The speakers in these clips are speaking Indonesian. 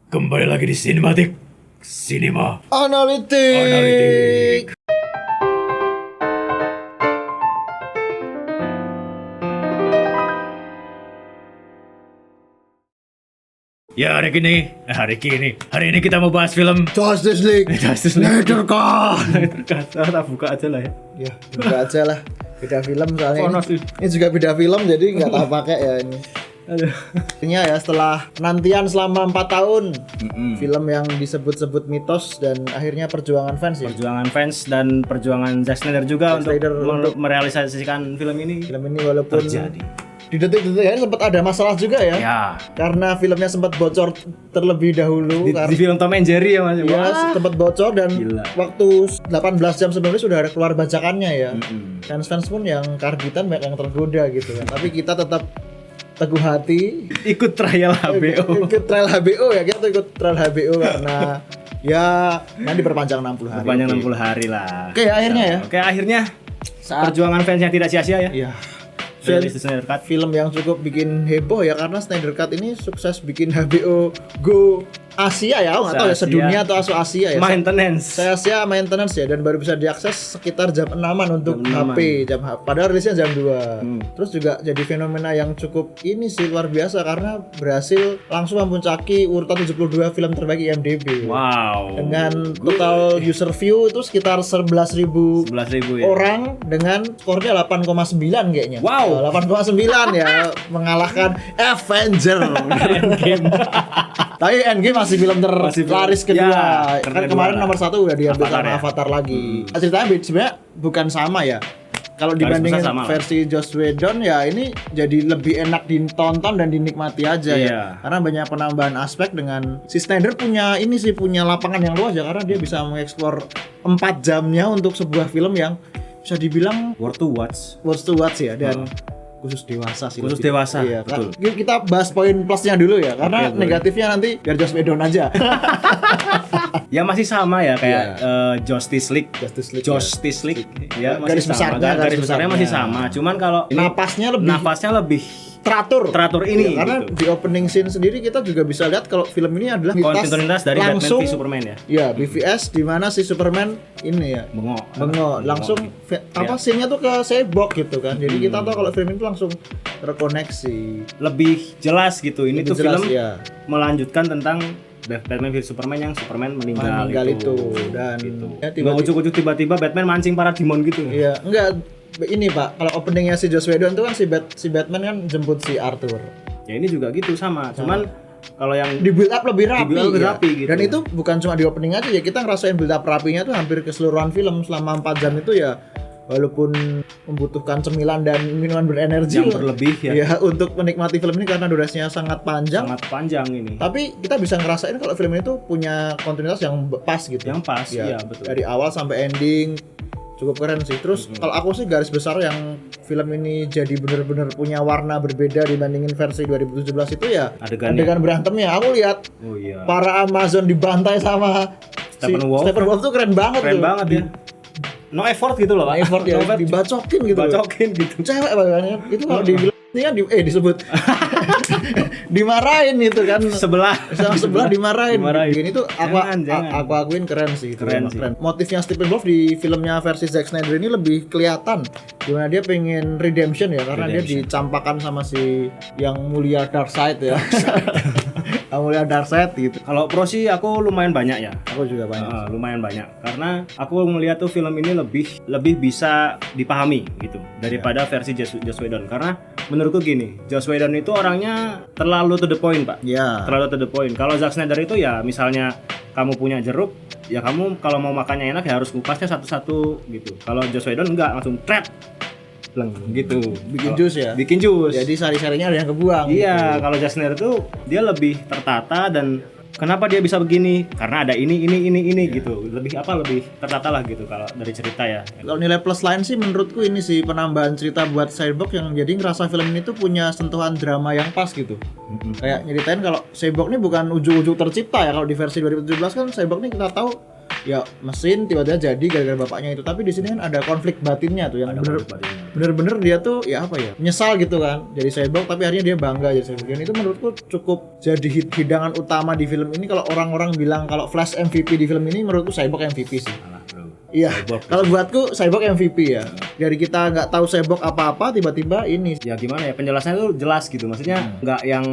Kembali lagi di Cinematic Cinema Analitik. Ya hari ini kita mau bahas film Justice League. Snyder Cut. Kita buka aja lah ya. Ya, buka aja lah. Beda film soalnya Panas sih. ini juga beda film jadi nggak tahu pakai ya ini. Aduh. Akhirnya ya setelah penantian selama 4 tahun film yang disebut-sebut mitos dan akhirnya perjuangan fans ya. Perjuangan fans dan perjuangan Zack Snyder juga Zack Snyder untuk merealisasikan film ini Film ini walaupun terjadi. di detik-detik ini sempat ada masalah juga ya. Ya, Karena filmnya sempat bocor terlebih dahulu di karena film Tom and Jerry ya Mas. ya sempat bocor dan Gila. waktu 18 jam sebelumnya sudah ada keluar bacakannya ya. Fans-fans pun yang karbitan banyak yang tergoda gitu kan. Tapi kita tetap teguh hati Ikut trial HBO. ikut trial HBO ya, kita ikut trial HBO karena ya nanti berpanjang 60 hari. Panjang Oke. 60 hari lah. Oke, akhirnya ya. Oke, akhirnya Saat perjuangan fansnya tidak sia-sia ya. ya Rilis Snyder Cut. film yang cukup bikin heboh ya karena Snyder Cut ini sukses bikin HBO go Asia ya, aku nggak tahu ya Se-Asia. sedunia atau Asia ya. Maintenance. Saya maintenance ya dan baru bisa diakses sekitar jam 6-an untuk Jam 6-an. HP, padahal rilisnya jam 2. Terus juga jadi fenomena yang cukup ini sih luar biasa karena berhasil langsung mempuncaki urutan 72 film terbaik IMDb. Wow. Dengan total user view itu sekitar 11.000 11.000 ya. orang dengan skornya 8,9 kayaknya. Wow. 8,9 ya mengalahkan Avenger. Endgame. Tapi Endgame masih film terlaris kedua. Ya, Kan kedua. kemarin nomor 1 udah diambil Avatar sama ya? Avatar lagi. Ceritanya sebenarnya bukan sama ya. Kalau Garis dibandingin besar sama lah. versi Joss Whedon ya ini jadi lebih enak ditonton dan dinikmati aja Iya. ya. Karena banyak penambahan aspek dengan si Snyder punya lapangan yang luas ya karena dia bisa mengeksplor 4 jamnya untuk sebuah film yang bisa dibilang Worth to watch. worth to watch ya dan khusus dewasa sih. Khusus lebih. dewasa, Iya, betul. Kita bahas poin plusnya dulu ya karena Oke, boleh. negatifnya nanti biar Joss Whedon aja. Ya masih sama ya kayak Justice League. Justice League. Justice League. Ya, Garis masih sama. besarnya, Garis besarnya masih sama. Cuman kalau ini Napasnya lebih teratur ini ya, karena gitu. di opening scene sendiri kita juga bisa lihat kalau film ini adalah Kontinuitas dari langsung Batman v Superman ya. ya BVS di mana si Superman ini ya bengok langsung Ya. scene-nya tuh ke cyborg gitu kan. Jadi kita tahu kalau film itu langsung terkoneksi. Lebih jelas gitu. Ini Lebih tuh jelas, film ya. melanjutkan tentang Batman v Superman yang Superman meninggal itu dan gitu. ya, Nggak ujuk-ujuk tiba-tiba Batman mancing para demon gitu. Iya, enggak ini Pak, kalau openingnya si Joss Whedon itu kan si Batman kan jemput si Arthur. Ya ini juga gitu sama. Cuman kalau yang Di build up lebih rapi, Di build up lebih ya. rapi gitu. Dan itu bukan cuma di opening aja ya, kita ngerasain build up rapinya tuh hampir keseluruhan film selama 4 jam itu ya. Walaupun membutuhkan cemilan dan minuman berenergi yang berlebih ya, untuk menikmati film ini karena durasinya sangat panjang. sangat panjang ini. Tapi kita bisa ngerasain kalau film ini tuh punya kontinuitas yang pas gitu. Yang pas, ya, iya, betul. Dari awal sampai ending cukup keren sih. Terus kalau aku sih garis besar yang film ini jadi bener-bener punya warna berbeda dibandingin versi 2017 itu ya Adegannya. adegan berantemnya. Aku lihat Oh iya. para Amazon dibantai sama Steppenwolf. Steppenwolf tuh keren banget Keren tuh. banget ya. No effort gitu loh, Pak. Effort ya, No effort. dibacokin gitu. Bacokin gitu. Cewek bahkan itu kalau dibilang ini kan disebut dimarahin itu kan Sebelah. sama sebelah dimarahin. Ini tuh Jangan. aku akuin keren sih itu. Keren emang sih. Motifnya Steppenwolf di filmnya versi Zack Snyder ini lebih kelihatan gimana dia pengen redemption ya karena dia dicampakan sama si yang mulia Darkseid ya. Yang mulia Darkseid gitu. Kalau pro sih aku lumayan banyak ya. Aku juga banyak. Lumayan banyak karena aku melihat tuh film ini lebih bisa dipahami gitu daripada versi Joss Whedon karena menurutku gini, Joss Whedon itu orangnya terlalu to the point, Pak. Ya. Terlalu to the point. Kalau Zack Snyder itu ya misalnya kamu punya jeruk, ya kamu kalau mau makannya enak ya harus ngupasnya satu-satu gitu. Kalau Joss Whedon enggak, langsung trap leng gitu. Bikin Kalau- jus ya. Bikin jus. Jadi sari-sarinya ada yang kebuang. Iya, kalau Zack Snyder tuh dia lebih tertata dan kenapa dia bisa begini? Karena ada ini gitu. Lebih tertata lah gitu kalau dari cerita ya. Kalau nilai plus lain sih menurutku ini sih penambahan cerita buat Cyborg yang jadi ngerasa film ini tuh punya sentuhan drama yang pas gitu. Kayak nyeritain kalau Cyborg ini bukan ujuk-ujuk tercipta ya, kalau di versi 2017 kan Cyborg ini kita tahu ya mesin tiba-tiba jadi gara-gara bapaknya itu. Tapi di sini kan ada konflik batinnya tuh yang bener-bener dia tuh ya apa ya, menyesal gitu kan jadi cyborg, tapi akhirnya dia bangga jadi cyborg. Dan itu menurutku cukup jadi hidangan utama di film ini. Kalau orang-orang bilang kalau Flash MVP di film ini, menurutku cyborg MVP sih. Iya, kalau buatku cyborg MVP ya. Dari kita nggak tahu cyborg apa-apa, tiba-tiba ini. Ya gimana ya, penjelasannya tuh jelas gitu. Maksudnya nggak yang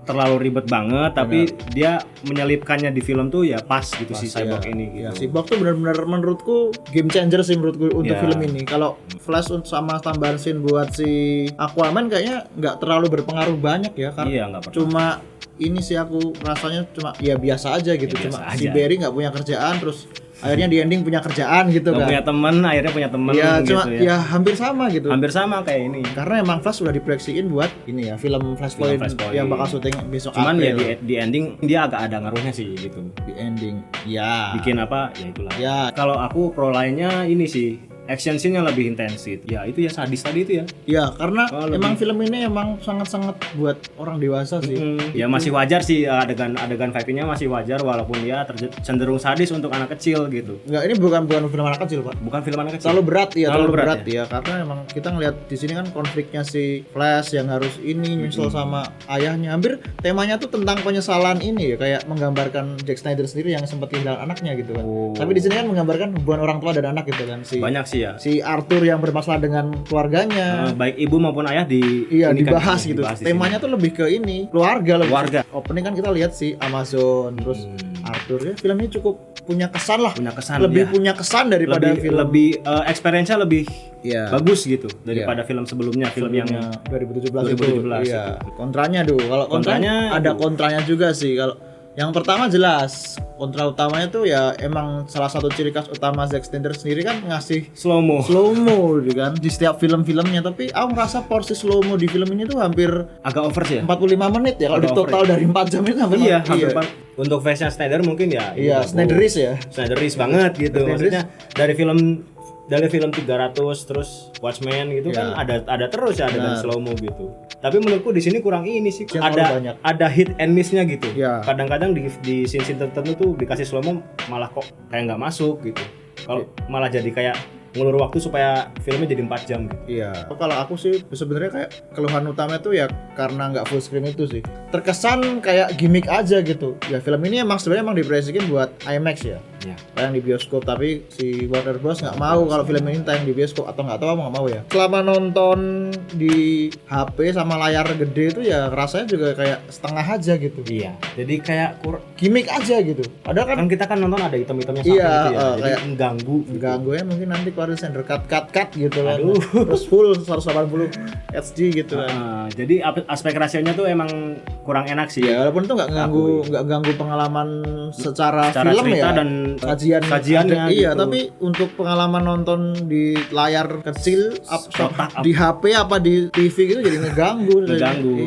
terlalu ribet banget, tapi dia menyelipkannya di film tuh ya pas gitu si cyborg ini gitu. Ya, cyborg tuh benar-benar menurutku game changer sih menurutku untuk film ini. Kalau Flash sama tambahan scene buat si Aquaman kayaknya nggak terlalu berpengaruh banyak ya, karena cuma ini sih aku rasanya cuma ya biasa aja gitu. Cuma si Barry nggak punya kerjaan, terus akhirnya di ending punya kerjaan gitu kan. Punya temen, akhirnya punya temen ya, gitu cuma, ya hampir sama gitu. Hampir sama kayak ini. Karena emang Flash sudah diproyeksiin buat ini ya, film Flashpoint yang bakal syuting besok. Cuman April. Ya di ending dia agak ada ngaruhnya sih gitu. Di ending ya bikin apa ya itulah ya. Kalau aku pro lainnya ini sih action scene-nya lebih intensif. Ya itu ya sadis tadi itu ya. Iya, karena emang film ini emang sangat-sangat buat orang dewasa sih. Ya masih wajar sih adegan fighting-nya masih wajar walaupun dia cenderung sadis untuk anak kecil gitu. Enggak, ini bukan film anak kecil, Pak. Bukan film anak kecil. Terlalu berat ya. Karena emang kita ngelihat di sini kan konfliknya si Flash yang harus ini nyusul sama ayahnya. Hampir temanya tuh tentang penyesalan ini ya, kayak menggambarkan Zack Snyder sendiri yang sempat kehilangan anaknya gitu kan. Tapi di sini kan menggambarkan hubungan orang tua dan anak gitu kan. Banyak sih ya. Si Arthur yang bermasalah dengan keluarganya, baik ibu maupun ayah dibahas gitu. Temanya tuh lebih ke ini, keluarga. Opening kan kita lihat si Amazon terus Arthur ya. Film ini cukup punya kesan lah. Punya kesan daripada film. Lebih experience-nya lebih bagus gitu daripada film sebelumnya, film yang 2017 itu. Iya. Kontranya kalau kontranya ada kontranya juga sih. Kalau yang pertama jelas kontra utamanya tuh ya emang salah satu ciri khas utama Zack Snyder sendiri kan ngasih slow mo kan di setiap film-filmnya. Tapi aku merasa porsi slow mo di film ini tuh hampir agak over sih ya. 45 menit ya kalau di total dari 4 jam ini hampir untuk versi Snyder mungkin ya. Iya, Snyderis banget gitu. Maksudnya dari film 300 terus Watchmen gitu kan ada terus ya adegan slow mo gitu. Tapi menurutku di sini kurang ini sih, ada hit and miss-nya gitu. Kadang-kadang di scene tertentu tuh dikasih slow mo malah kok kayak nggak masuk gitu. Kalau malah jadi kayak ngulur waktu supaya filmnya jadi 4 jam gitu. Iya. Kalau aku sih sebenarnya kayak keluhan utama itu ya karena nggak full screen itu sih. Terkesan kayak gimmick aja gitu. Ya film ini sebenarnya diproyeksikan buat IMAX ya. Tayang di bioskop, tapi si Warner Bros nggak mau kalau film ini tayang di bioskop, atau nggak tahu nggak mau ya. Selama nonton di HP sama layar gede itu ya rasanya juga kayak setengah aja gitu. Iya. Jadi kayak gimmick aja gitu. Padahal kan kita kan nonton ada item-itemnya sampai gitu ya. Jadi kayak mengganggu ya mungkin nanti keluarin sender cut gitu kan. Terus full 180 HD gitu kan. Jadi aspek rasionya tuh emang kurang enak sih. Ya walaupun itu nggak ganggu pengalaman secara film cerita ya. Dan kajiannya iya gitu. Tapi untuk pengalaman nonton di layar kecil di HP apa di TV gitu jadi ngeganggu.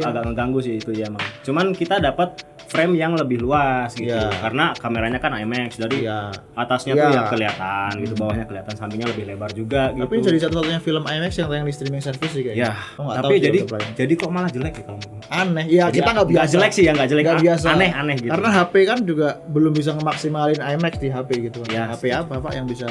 Agak ngeganggu sih itu ya emang. Cuman kita dapat frame yang lebih luas gitu. Karena kameranya kan IMAX, dari atasnya tuh yang kelihatan gitu, bawahnya kelihatan, sampingnya lebih lebar juga gitu. Tapi jadi satu-satunya film IMAX yang tayang di streaming service sih kayaknya. Tapi jadi kok malah jelek ya kalau aneh. Ya jadi kita nggak biasa. Nggak jelek sih ya, nggak jelek. Biasa. Aneh gitu. Karena HP kan juga belum bisa ngemaksimalin IMAX di HP gitu kan. HP apa Pak yang bisa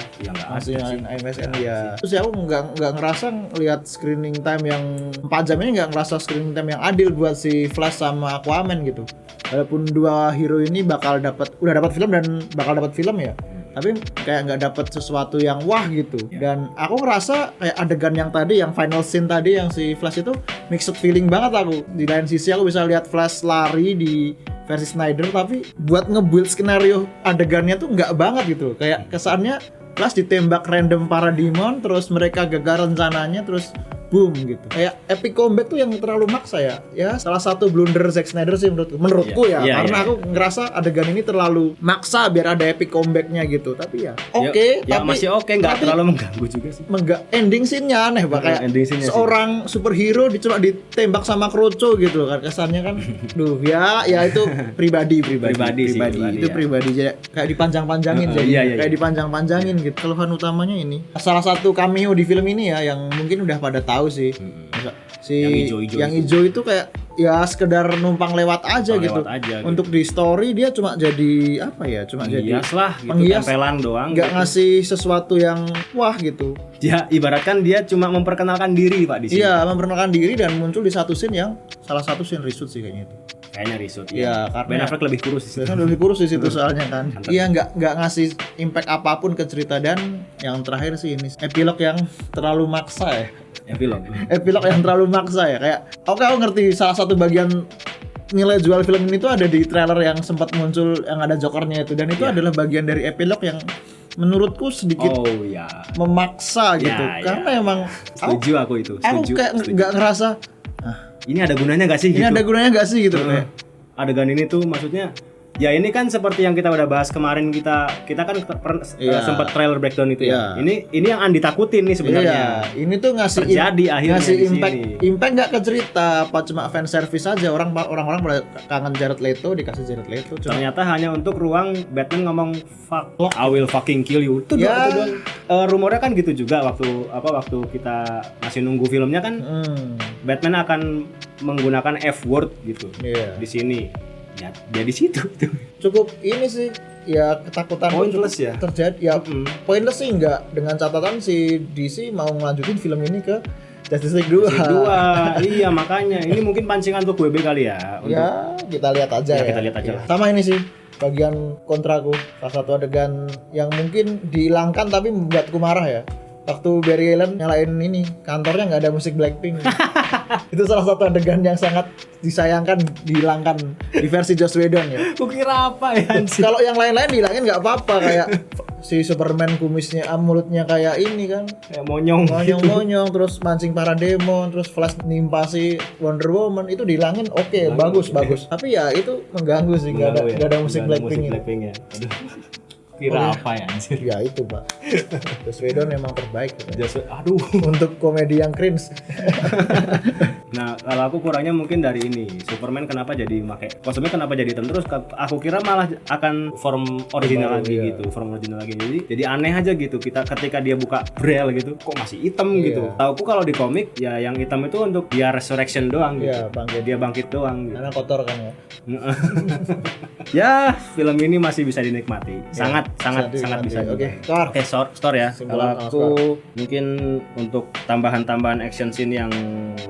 maksimalin IMAX kan ya. Terus aku nggak ngerasa lihat screening time yang 4 jam ini, nggak ngerasa screening time yang adil buat si Flash sama Aquaman gitu. Walaupun dua hero ini udah dapat film dan bakal dapat film ya. Tapi kayak nggak dapat sesuatu yang wah gitu. Dan aku ngerasa kayak adegan yang tadi, yang final scene tadi yang si Flash itu mixed feeling banget aku. Di lain sisi aku bisa lihat Flash lari di versi Snyder, tapi buat nge-build skenario adegannya tuh nggak banget gitu. Kayak kesannya Flash ditembak random para demon, terus mereka gagal rencananya, terus boom gitu. Kayak epic comeback tuh yang terlalu maksa ya. Ya salah satu blunder Zack Snyder sih menurutku karena aku ngerasa adegan ini terlalu maksa biar ada epic comebacknya gitu. Tapi tapi masih nggak terlalu mengganggu juga sih. Ending scene-nya aneh Pak, kayak seorang superhero cuma ditembak sama kroco gitu kan, kesannya kan. Ya itu pribadi itu pribadi jadi kayak dipanjang-panjangin kayak dipanjang-panjangin gitu. Keluhan utamanya ini salah satu cameo di film ini ya yang mungkin udah pada tahu sih. Si yang hijau itu kayak ya sekedar numpang lewat aja Numpang gitu. lewat aja, gitu. Untuk di story dia cuma jadi apa ya? Cuma jadi Penghias lah gitu, penghias, tempelan doang nggak gitu. ngasih sesuatu yang wah gitu. Ya ibaratkan dia cuma memperkenalkan diri Pak di sini. Iya, memperkenalkan diri dan muncul di satu scene yang salah satu scene reshoot sih kayaknya itu. Kayaknya reshoot Iya, ya. karena- Ben Affleck lebih kurus sih. Biasanya lebih kurus di situ soalnya kan. Mantap. Iya, nggak ngasih impact apapun ke cerita. Dan yang terakhir sih ini epilog yang terlalu maksa ya. Film. Epilog yang terlalu maksa ya. Kayak oke, aku ngerti salah satu bagian nilai jual film ini tuh ada di trailer yang sempat muncul yang ada jokernya itu, dan itu Iya. adalah bagian dari epilog yang menurutku sedikit Oh ya. memaksa gitu. Ya, Karena ya. emang Setuju aku itu. aku Setuju. kayak setuju. nggak ngerasa Ini ada gunanya gak sih ini gitu? ada gunanya nggak sih gitu. Heeh. Kayak, Adegan ini tuh maksudnya ya ini kan seperti yang kita udah bahas kemarin, kita kan Iya. sempat trailer breakdown itu ya. Iya. Ini yang Andi takutin nih sebenarnya. Iya, ini tuh ngasih Terjadi akhirnya ngasih di impact sini. impact nggak ke cerita, apa cuma fan service aja. Orang-orang pada kangen Jared Leto, dikasih Jared Leto cuma Ternyata hanya untuk ruang Batman ngomong fuck, I will fucking kill you. Itu Ya. doang. Rumornya kan gitu juga waktu kita masih nunggu filmnya kan Batman akan menggunakan F word gitu Iya. di sini. Ya, dia di situ tuh. Cukup ini sih ya, ketakutan Pointless ya? terjadi ya. Mm. Pointless sih enggak, dengan catatan si DC mau ngelanjutin film ini ke Justice League 2. Dua, iya makanya ini mungkin pancingan untuk WB kali ya. Untuk, Ya, kita lihat aja Ya, ya. kita lihat aja Ya. lah. Sama ini sih bagian kontraku, salah satu adegan yang mungkin dihilangkan tapi membuatku marah ya. Waktu Barry Allen nyalain ini kantornya nggak ada musik Blackpink. Itu salah satu adegan yang sangat disayangkan dihilangkan di versi Joss Whedon ya. Kukira apa ya anjir? Kalau yang lain-lain dihilangin nggak apa-apa, kayak si Superman kumisnya mulutnya kayak ini kan, Kayak monyong. monyong-monyong, terus mancing para demon, terus Flash nimpa si Wonder Woman, itu dihilangin oke, bagus. Tapi ya itu mengganggu sih, nggak ada musik Blackpink ini. ya. Aduh. Kira apa ya anjir? Ya itu Pak, Joss Whedon memang terbaik gitu. Aduh. Untuk komedi yang cringe. Nah, kalau aku kurangnya mungkin dari ini. Superman kenapa jadi pakai kostumnya, kenapa jadi hitam terus? Aku kira malah akan form original lagi Iya. gitu, form original lagi. Jadi aneh aja gitu. Kita ketika dia buka braille gitu, kok masih hitam gitu. Iya. Tauku kalau di komik ya yang hitam itu untuk dia resurrection doang gitu. Iya, bangkit. Dia bangkit doang gitu. Karena kotor kan ya. Ya, film ini masih bisa dinikmati. Sangat bisa. Oke, Thor. Oke, store ya. Kalau Simpulan aku mungkin untuk tambahan-tambahan action scene yang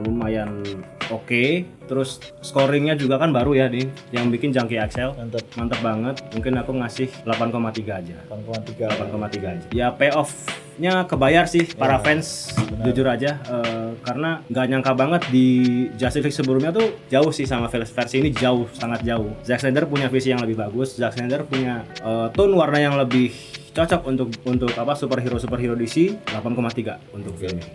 lumayan oke. Terus scoringnya juga kan baru ya nih, yang bikin Junkie XL. Mantep banget. Mungkin aku ngasih 8,3 aja. 8,3 aja. Ya payoff-nya kebayar sih para fans, jujur aja. Karena nggak nyangka banget di Justice League sebelumnya tuh jauh sih sama versi ini, sangat jauh. Zack Snyder punya visi yang lebih bagus. Zack Snyder punya tone warna yang lebih cocok untuk apa superhero DC. 8,3 untuk film ini.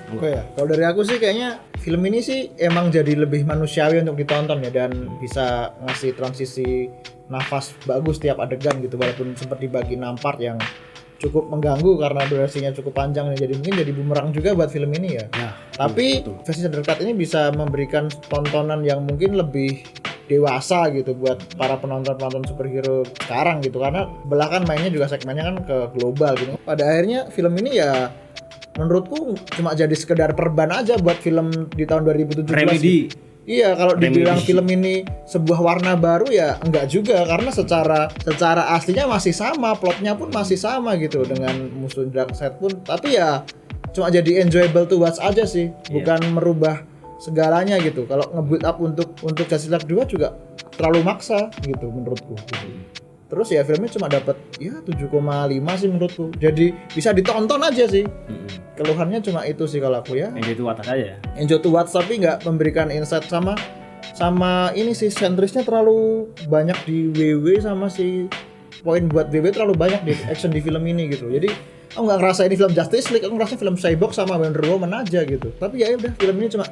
Oke ya, kalau dari aku sih kayaknya film ini sih emang jadi lebih manusiawi untuk ditonton ya, dan bisa ngasih transisi nafas bagus tiap adegan gitu, walaupun sempat dibagi 6 part yang cukup mengganggu karena durasinya cukup panjang, jadi mungkin jadi bumerang juga buat film ini ya. Tapi versi terdekat ini bisa memberikan tontonan yang mungkin lebih dewasa gitu buat para penonton superhero sekarang gitu, karena belakan mainnya juga segmennya kan ke global gitu. Pada akhirnya film ini ya menurutku cuma jadi sekedar perban aja buat film di tahun 2017. Remedy. Iya, kalau dibilang film ini sebuah warna baru ya enggak juga, karena secara aslinya masih sama, plotnya pun masih sama gitu dengan musuh Darkseid pun, tapi ya cuma jadi enjoyable to watch aja sih, bukan merubah segalanya gitu. Kalau nge-build up untuk Justice League 2 juga terlalu maksa gitu menurutku. Terus ya filmnya cuma dapat ya 7,5 sih menurutku. Jadi bisa ditonton aja sih. Keluhannya cuma itu sih kalau aku ya. Enjoy to watch aja ya. Enjoy to watch, tapi nggak memberikan insight sama ini sih, sentrisnya terlalu banyak di WW, sama si poin buat WW terlalu banyak di action di film ini gitu. Jadi aku nggak ngerasa ini film Justice League, aku ngerasa film Cyborg sama Wonder Woman aja gitu. Tapi ya udah, film ini cuma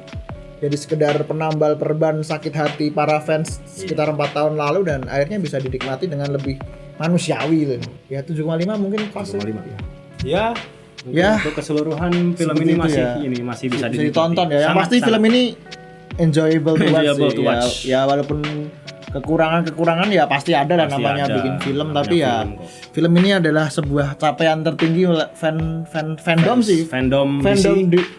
jadi sekedar penambal perban sakit hati para fans sekitar 4 tahun lalu, dan akhirnya bisa dinikmati dengan lebih manusiawi gitu. Ya 7,5 mungkin pas. 7,5. Ya. Ya. Untuk keseluruhan film ini masih bisa ditonton ya. Yang pasti film ini enjoyable to watch. Ya walaupun kekurangan ya pasti ada lah, namanya bikin film, tapi ya film ini adalah sebuah capaian tertinggi fandom sih. Fandom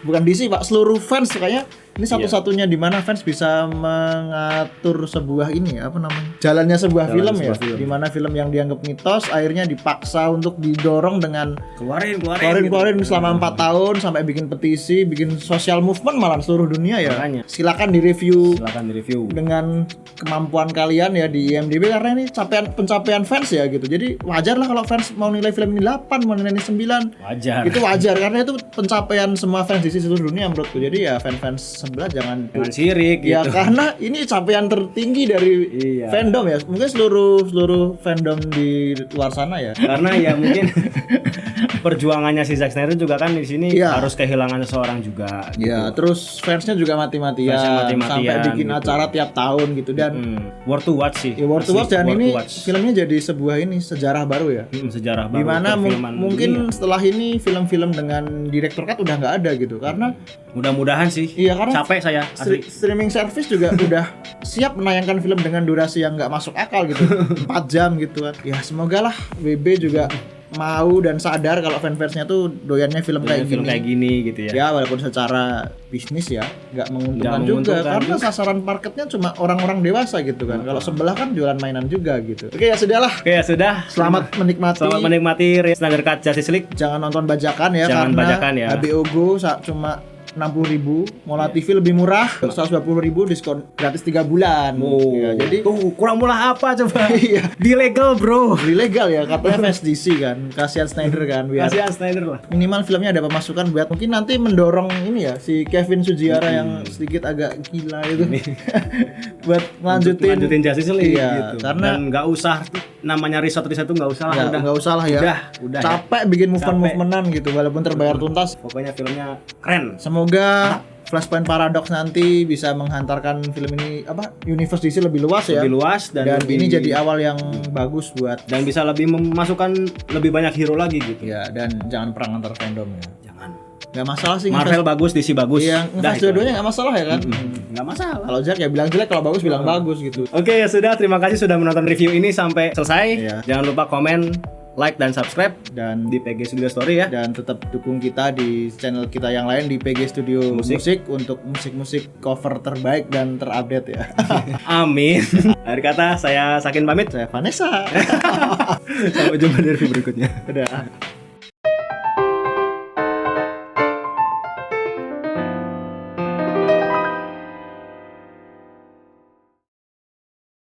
bukan DC Pak, seluruh fans kayaknya Ini satu-satunya di mana fans bisa mengatur sebuah ini apa namanya? Jalannya sebuah film ya. Di mana film yang dianggap mitos akhirnya dipaksa untuk didorong dengan keluarin selama 4 tahun sampai bikin petisi, bikin social movement malah seluruh dunia ya. Makanya. Silakan di review dengan kemampuan kalian ya di IMDb karena ini pencapaian fans ya gitu. Jadi wajar lah kalau fans mau nilai film ini 8, mau nilai ini 9. Wajar. Itu wajar karena itu pencapaian semua fans di seluruh dunia menurutku. Jadi ya fans sebelah jangan sirik ya gitu. karena ini capaian tertinggi dari fandom ya. Mungkin seluruh fandom di luar sana ya. Karena ya mungkin perjuangannya si Zack Snyder juga kan di sini Iya. harus kehilangan seseorang juga gitu. Ya, terus fansnya juga mati-matian sampai bikin gitu. acara tiap tahun gitu dan worth to watch sih. ya worth to watch dan Worth ini to watch. filmnya jadi sebuah ini sejarah baru ya. Sejarah baru. Dimana perfilman mungkin dunia. setelah ini film-film dengan director cut udah nggak ada gitu karena Mudah-mudahan sih. iya karena Capek saya asli. streaming service juga udah siap menayangkan film dengan durasi yang nggak masuk akal gitu 4 jam gitu kan ya semoga lah WB juga mau dan sadar kalau fan-fansnya tuh doyannya film kayak gini gitu ya. ya walaupun secara bisnis ya nggak menguntungkan juga karena sasaran marketnya cuma orang-orang dewasa gitu kan kalau sebelah kan jualan mainan juga gitu. Oke ya sudahlah. Selamat menikmati Snyder Cut Justice League. Jangan nonton bajakan ya Jangan karena bajakan ya. HBO Go cuma 60.000, Mola TV lebih murah, 120.000 diskon gratis 3 bulan. Ya, jadi tuh kurang murah apa coba? Iya. Di legal bro. Ilegal ya katanya fans DC kan. Kasihan Snyder kan biar Kasihan Snyder lah. minimal filmnya ada pemasukan buat mungkin nanti mendorong ini ya si Kevin Sugiara yang sedikit agak gila itu buat lanjutin Justice League iya, gitu. karena Dan nggak usah namanya riset tuh nggak usah lah. nggak usah lah ya. Udah capek bikin movemenan gitu walaupun terbayar tuntas. Pokoknya filmnya keren. Semoga Flashpoint Paradox nanti bisa menghantarkan film ini universe DC lebih luas ya. Lebih luas dan ini jadi awal yang bagus buat dan bisa lebih memasukkan lebih banyak hero lagi gitu. ya dan jangan perang antar fandom ya. Jangan. Nggak masalah sih Marvel bagus, DC bagus. Iya, ngefans dua-duanya nggak masalah ya kan. Nggak masalah. Kalau jelek ya bilang jelek, kalau bagus bilang bagus gitu. Oke, ya sudah. Terima kasih sudah menonton review ini sampai selesai. Iya. Jangan lupa komen, like dan subscribe Dan di PG Studio Story ya. dan tetap dukung kita di channel kita yang lain di PG Studio Musik untuk musik-musik cover terbaik dan terupdate ya. Amin. Akhir kata saya Sakin pamit. Saya Vanessa. Sampai jumpa di review berikutnya. Udah.